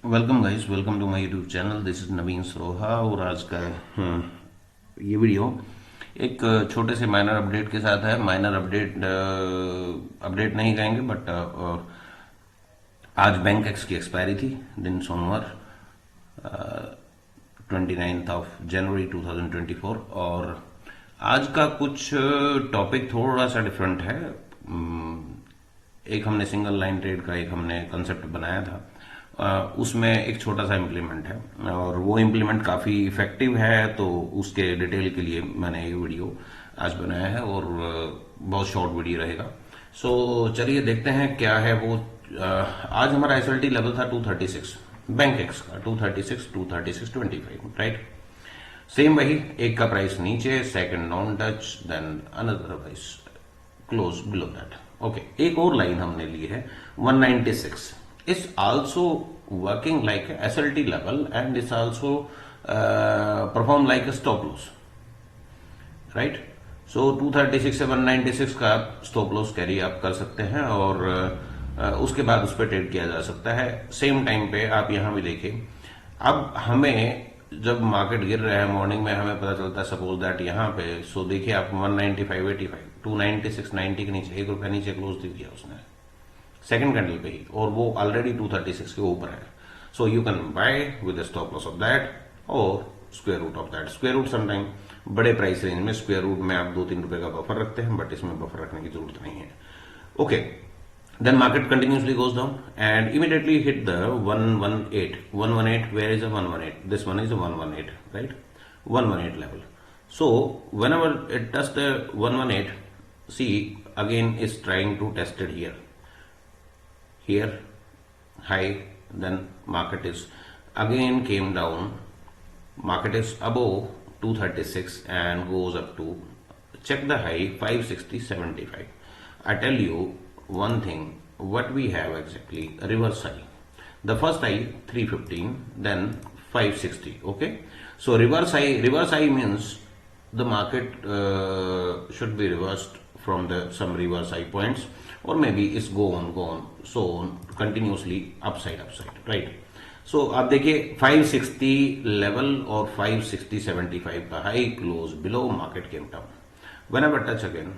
Welcome guys, welcome to my YouTube channel. This is Naveen Saroha और आज का ये वीडियो एक छोटे से माइनर अपडेट के साथ है। माइनर अपडेट अपडेट नहीं कहेंगे बट आज बैंक एक्स की एक्सपायरी थी, दिन सोमवार 29 ऑफ जनवरी 2024। और आज का कुछ टॉपिक थोड़ा सा डिफरेंट है। एक हमने सिंगल लाइन ट्रेड का एक हमने कंसेप्ट बनाया था, उसमें एक छोटा सा इम्प्लीमेंट है और वो इम्प्लीमेंट काफ़ी इफेक्टिव है, तो उसके डिटेल के लिए मैंने ये वीडियो आज बनाया है और बहुत शॉर्ट वीडियो रहेगा। सो चलिए देखते हैं क्या है वो। आज हमारा एसएलटी लेवल था 236 बैंक एक्स का, 236 236.25, राइट। सेम वही, एक का प्राइस नीचे, second non touch, then another price close below that. Okay, एक और लाइन हमने ली है 196 is also working like a SLT level and is also perform like a stop loss, right? So 236 से 196 का स्टॉप लॉस कैरी आप कर सकते हैं और उसके बाद उस पर ट्रेड किया जा सकता है। सेम टाइम पे आप यहां भी देखिए, अब हमें जब मार्केट गिर रहा है मॉर्निंग में हमें पता चलता है सपोज दैट यहाँ पे, सो देखिए आप 195.85 296.90 के नीचे ₹1 नीचे क्लोज दे दिया उसने सेकंड कैंडल पे ही, और वो ऑलरेडी 236 के ऊपर है। So you can buy with stop loss of that or square root of that. Square root sometime बड़े प्राइस रेंज में स्क्वायर रूट में आप ₹2-3 का बफर रखते हैं, बट इसमें बफर रखने की जरूरत नहीं है। Okay, then market continuously goes down and immediately hit the 118. Where is a 118? This one is a 118, right? 118 level. So whenever it touches the 118, see again is trying to test it here high, then market is again came down, market is above 236 and goes up to check the high 560.75. I tell you one thing, what we have exactly a reverse high, the first high 315, then 560. Okay, so reverse high means the market should be reversed from the some reverse high points, or maybe it's go on so on continuously upside, right? So आप देखिए 560 level और 560.75 का high close below, market came down. whenever touch again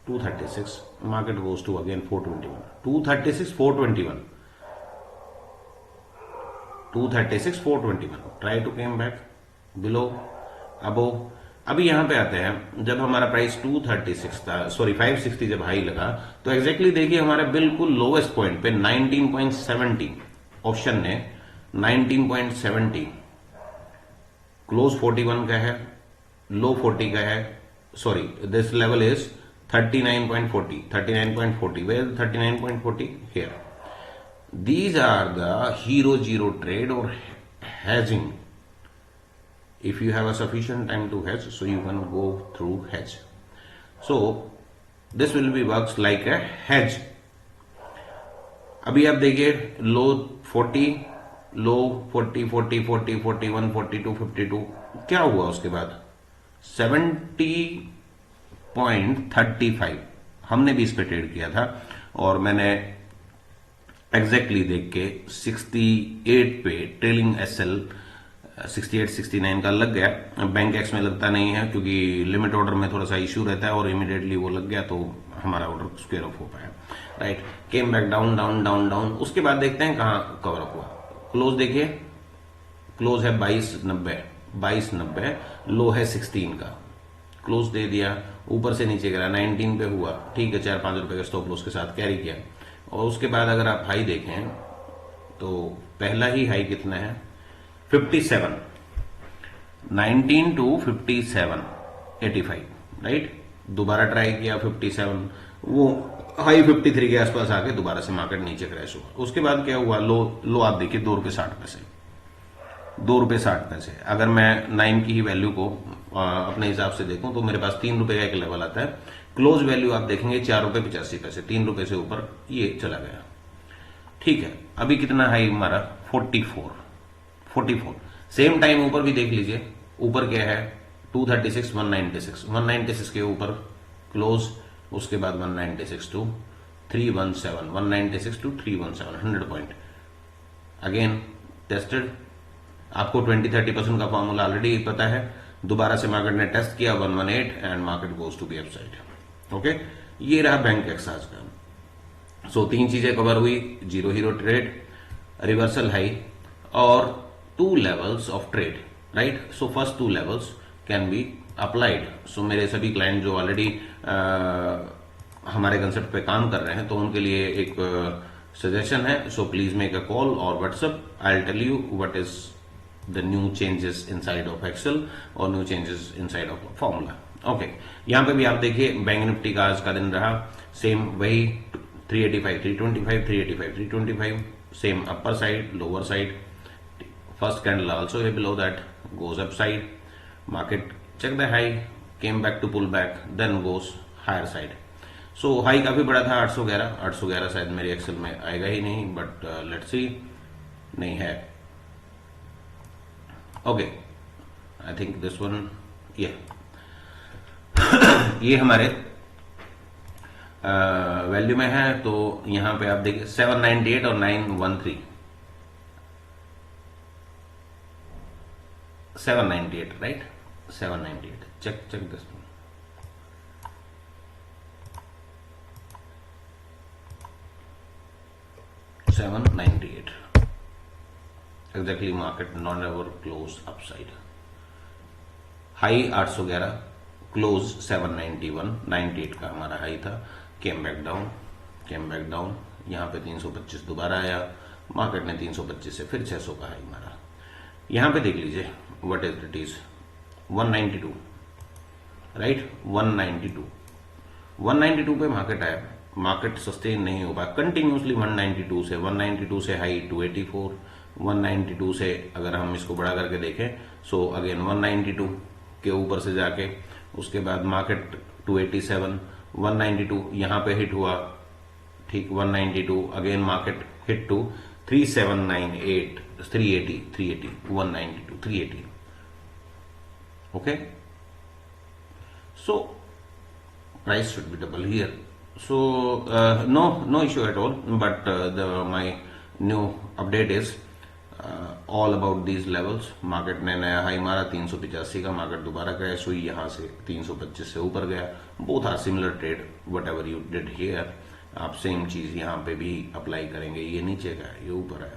236, market goes to again 421, 236 421, 236 421, try to came back below, above। अभी यहां पे आते हैं, जब हमारा प्राइस 236 था, सॉरी 560 जब हाई लगा, तो एग्जैक्टली देखिए हमारे बिल्कुल लोवेस्ट पॉइंट पे 19.70 ऑप्शन ने 19.70 क्लोज 41 का है, लो 40 का है, sorry this level is 39.40, where is 39.40? Here. These are the hero zero trade or hedging. If you have a sufficient time to hedge, so you can go through hedge. So this will be works like a hedge. अभी आप देखिए लो 40, लो 40, 40, 40, 41, 42, 52, क्या हुआ उसके बाद 70.35। हमने भी इस पे ट्रेड किया था और मैंने एग्जैक्टली देख के 68 पे ट्रेलिंग एसएल 68-69 का लग गया। बैंक एक्स में लगता नहीं है क्योंकि लिमिट ऑर्डर में थोड़ा सा इश्यू रहता है, और इमीडिएटली वो लग गया तो हमारा ऑर्डर स्क्वायर ऑफ हो पाया, right. Came back down down down down, उसके बाद देखते हैं कहां कवर अप हुआ। क्लोज देखिए, क्लोज है 2290, लो है 16 का, क्लोज दे दिया, ऊपर से नीचे गिरा 19 पे हुआ, ठीक है, ₹4-5 का स्टॉप लॉस के साथ कैरी किया। और उसके बाद अगर आप हाई देखें तो पहला ही हाई कितना है 57, 19 to 57.85, राइट। दोबारा ट्राई किया 57, वो हाई 53 के आसपास आके दोबारा से मार्केट नीचे क्रैश हुआ। उसके बाद क्या हुआ, लो आप देखिए ₹2.60, ₹2.60। अगर मैं 9 की ही वैल्यू को अपने हिसाब से देखूं तो मेरे पास ₹3 का एक लेवल आता है। क्लोज वैल्यू आप देखेंगे ₹4.85, ₹3 से ऊपर ये चला गया, ठीक है। अभी कितना हाई हमारा 44। सेम टाइम ऊपर भी देख लीजिए, ऊपर क्या है 236 196 के ऊपर क्लोज, उसके बाद 196 to 317, 196 to 317, 100 point. Again tested, आपको 20-30% का फॉर्मूला ऑलरेडी पता है, दोबारा से मार्केट ने टेस्ट किया 118 and market goes to be upside. Okay, ये रहा बैंक एक्स आज का। सो तीन चीजें कवर हुई, zero hero trade, reversal high और two levels of trade, right. So first two levels can be applied. So मेरे सभी क्लाइंट जो ऑलरेडी हमारे कंसेप्ट पे काम कर रहे हैं तो उनके लिए एक सजेशन है, so please make a call or WhatsApp, I will tell you what is the new changes inside of Excel or new changes inside of formula. Okay, यहां पे भी आप देखिए बैंक निफ्टी का आज का दिन रहा सेम वही 385 325 385 325, same upper side lower side, first candle also है below that, goes up side, market check the high, came back to pull back, then goes higher side. So high काफी बड़ा था 811, 811 शायद मेरे एक्सेल में आएगा ही नहीं, बट लेट्स सी, नहीं है। Okay, I think this one, ये ये हमारे वैल्यू में है, तो यहां पे आप देखिए 798 और 913, 798 right, 798, check this one. 798 exactly, market not ever close upside. High 811, close 791, 98 का हमारा हाई था, केम बैक डाउन, यहां पे 325 दोबारा आया, मार्केट ने 325 से फिर 600 का हाई मारा। यहां पे देख लीजिए what is it is 192, right, 192 पे मार्केट आया, मार्केट सस्टेन नहीं हो पाया कंटिन्यूसली 192 से हाई 284, 192 से अगर हम इसको बड़ा करके देखें, सो अगेन 192 के ऊपर से जाके उसके बाद मार्केट 287, 192 यहां पे हिट हुआ, ठीक, 192 again market hit to 3798, 380, 192, 380। Okay, so price should be double here, so no issue at all, but my new update is all about these levels. Market ने नया हाई मारा 385 का, मार्केट दोबारा क्रैश हुई, यहां से 325 से ऊपर गया, both are similar trade, whatever you did here, आप सेम चीज यहां पे भी अप्लाई करेंगे, ये नीचे का है, ये ऊपर है,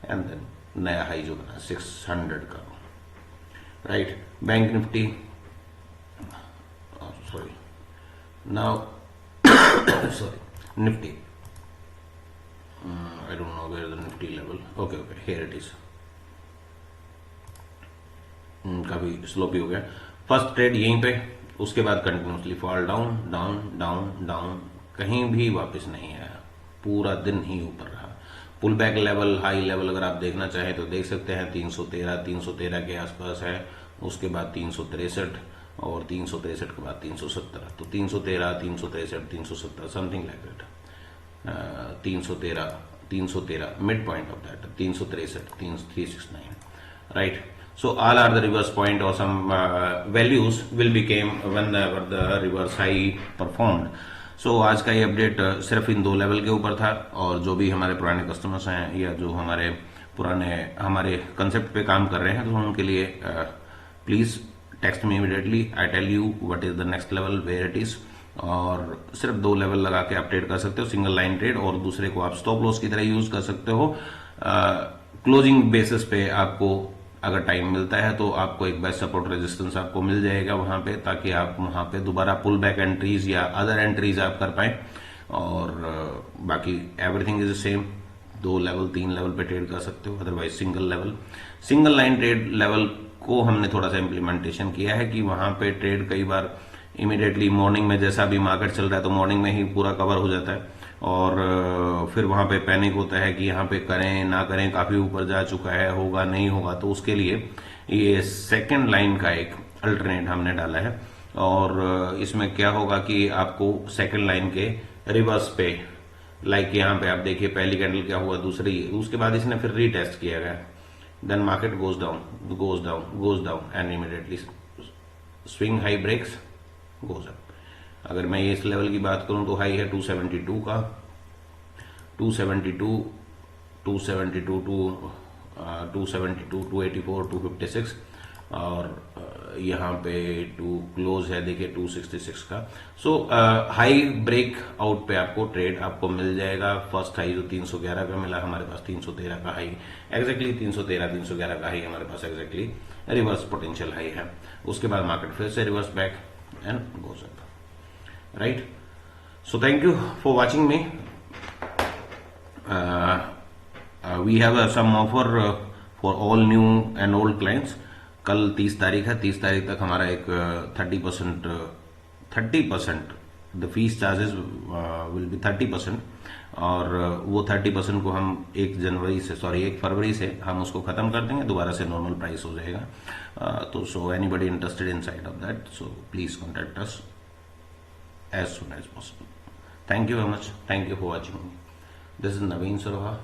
एंड देन नया हाई जो बना 600 का, right. Bank Nifty, sorry, now sorry, Nifty, I don't know where the Nifty level, okay, here it is, काफी स्लोपी हो गया, फर्स्ट ट्रेड यहीं पे, उसके बाद continuously fall down down down down, कहीं भी वापस नहीं आया, पूरा दिन ही ऊपर रहा। Pull back level, high level अगर आप देखना चाहें तो देख सकते हैं 313 के आसपास है, उसके बाद 363 और 363 के बाद 370, तो 313 363 something like that, 313 mid point of that 363 369, right. So all are the reverse point or some values will became whenever the reverse high performed. So आज का ये अपडेट सिर्फ इन दो लेवल के ऊपर था, और जो भी हमारे पुराने कस्टमर्स हैं या जो हमारे पुराने हमारे कंसेप्ट पे काम कर रहे हैं, तो उनके लिए please text me immediately, I tell you what is the next level where it is, और सिर्फ दो लेवल लगा के अपडेट कर सकते हो, सिंगल लाइन ट्रेड, और दूसरे को आप स्टॉप लॉस की तरह यूज कर सकते हो। क्लोजिंग बेसिस पे आपको अगर टाइम मिलता है तो आपको एक बेस्ट सपोर्ट रेजिस्टेंस आपको मिल जाएगा वहां पे, ताकि आप वहां पे दोबारा पुल बैक एंट्रीज या अदर एंट्रीज आप कर पाए, और बाकी everything is same, 2 level 3 level पे ट्रेड कर सकते हो, otherwise single line trade level को हमने थोड़ा सा इम्प्लीमेंटेशन किया है कि वहां पे ट्रेड कई बार इमीडिएटली मॉर्निंग में, जैसा भी मार्केट चल रहा है तो मॉर्निंग में ही पूरा कवर हो जाता है, और फिर वहां पे पैनिक होता है कि यहाँ पे करें ना करें, काफी ऊपर जा चुका है, होगा नहीं होगा, तो उसके लिए ये सेकंड लाइन का एक अल्टरनेट हमने डाला है, और इसमें क्या होगा कि आपको सेकंड लाइन के रिवर्स पे, लाइक यहाँ पे आप देखिए पहली कैंडल क्या हुआ, दूसरी, उसके बाद इसने फिर रीटेस्ट किया गया, then market goes down and immediately swing high breaks goes up. अगर मैं इस लेवल की बात करूं तो हाई है 272 का, 272 272 टू 272, 284, 256 और यहाँ पे टू क्लोज है देखिए 266 का। सो हाई ब्रेक आउट पे आपको ट्रेड आपको मिल जाएगा। फर्स्ट हाई जो 311 का मिला, हमारे पास 313 का हाई, एग्जैक्टली 313 311 का हाई हमारे पास एग्जैक्टली रिवर्स पोटेंशियल हाई है। उसके बाद मार्केट फिर से reverse back and goes up, right. So thank you for watching me. We have some offer for all new and old clients. कल 30 तारीख है, 30 तारीख तक हमारा एक 30% the fees charges will be 30%, और वो 30% को हम 1 फरवरी से हम उसको खत्म कर देंगे, दोबारा से नॉर्मल प्राइस हो जाएगा। तो so anybody interested in side of that, so please contact us as soon as possible. Thank you very much, thank you for watching. This is Naveen Saroha.